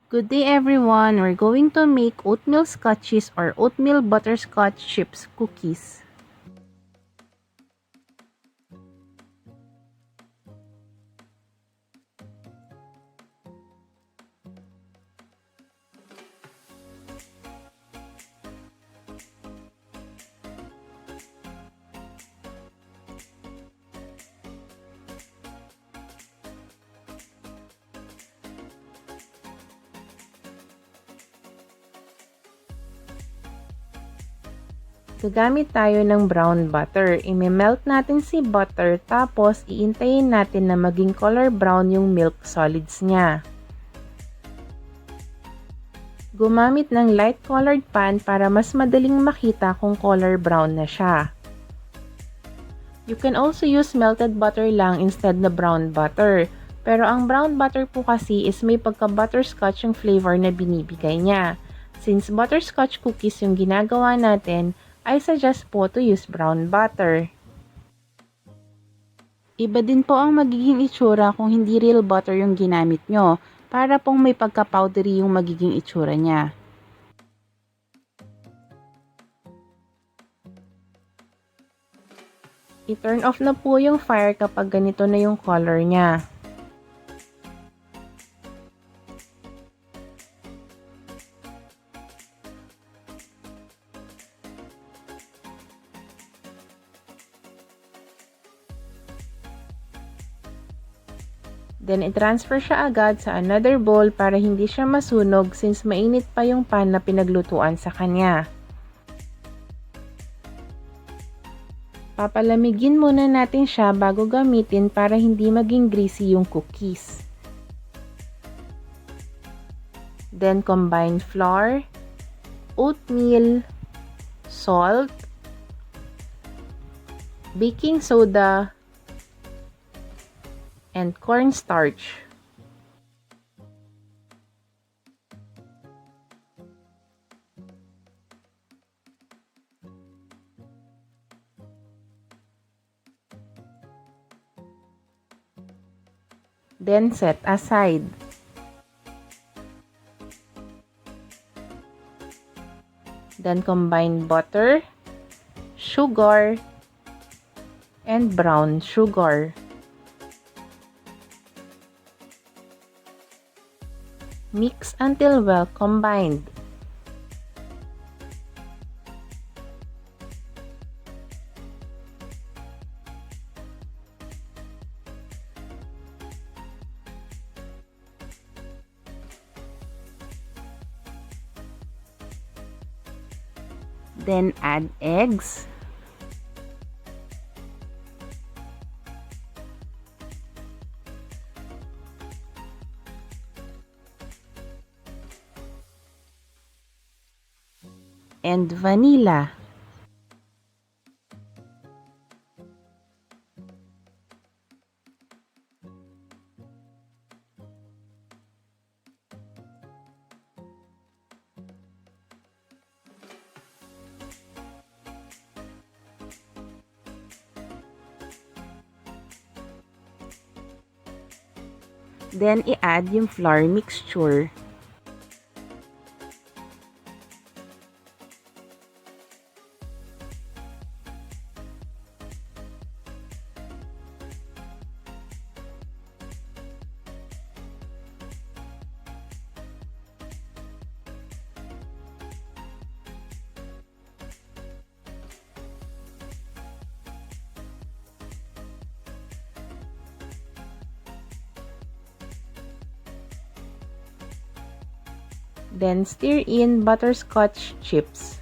Good day everyone! We're going to make oatmeal scotchies or oatmeal butterscotch chips cookies. Gagamit tayo ng brown butter. I-melt natin si butter tapos iintayin natin na maging color brown yung milk solids niya. Gumamit ng light colored pan para mas madaling makita kung color brown na siya. You can also use melted butter lang instead na brown butter. Pero ang brown butter po kasi is may pagka-butterscotch yung flavor na binibigay niya. Since butterscotch cookies yung ginagawa natin, I suggest po to use brown butter. Iba din po ang magiging itsura kung hindi real butter yung ginamit nyo, para pong may pagka-powdery yung magiging itsura niya. I-turn off na po yung fire kapag ganito na yung color niya. Then, i-transfer siya agad sa another bowl para hindi siya masunog since mainit pa yung pan na pinaglutuan sa kanya. Papalamigin muna natin siya bago gamitin para hindi maging greasy yung cookies. Then, combine flour, oatmeal, salt, baking soda, and cornstarch. Then set aside. Then combine butter, sugar, and brown sugar. Mix until well combined. Then add eggs. And vanilla. Then i-add yung flour mixture. Then stir in butterscotch chips.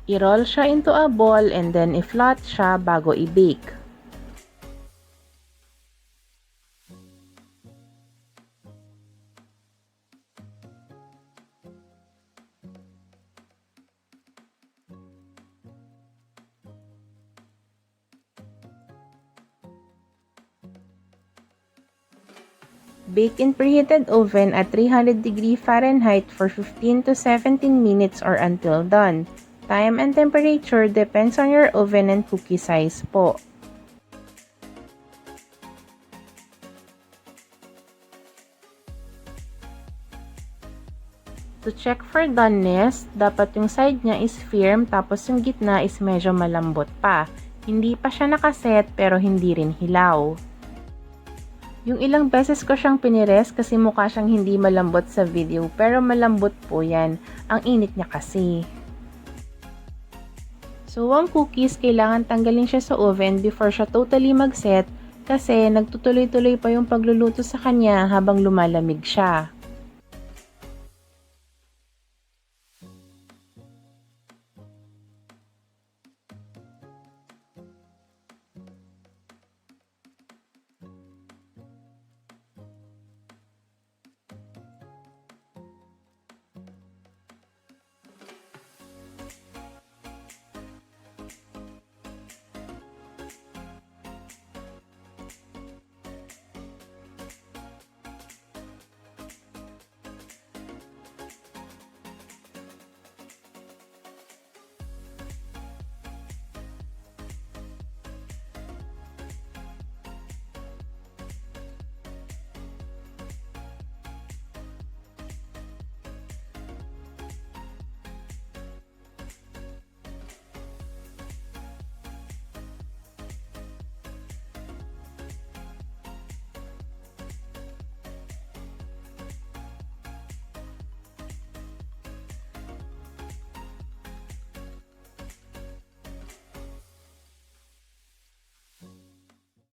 I-roll siya into a ball and then i-flat siya bago i-bake. Bake in preheated oven at 300 degree Fahrenheit for 15 to 17 minutes or until done. Time and temperature depends on your oven and cookie size po. To check for doneness, dapat yung side niya is firm tapos yung gitna is medyo malambot pa. Hindi pa siya nakaset pero hindi rin hilaw. Yung ilang beses ko siyang pinires kasi mukha siyang hindi malambot sa video pero malambot po yan. Ang init niya kasi. So ang cookies, kailangan tanggalin siya sa oven before siya totally mag-set kasi nagtutuloy-tuloy pa yung pagluluto sa kanya habang lumalamig siya.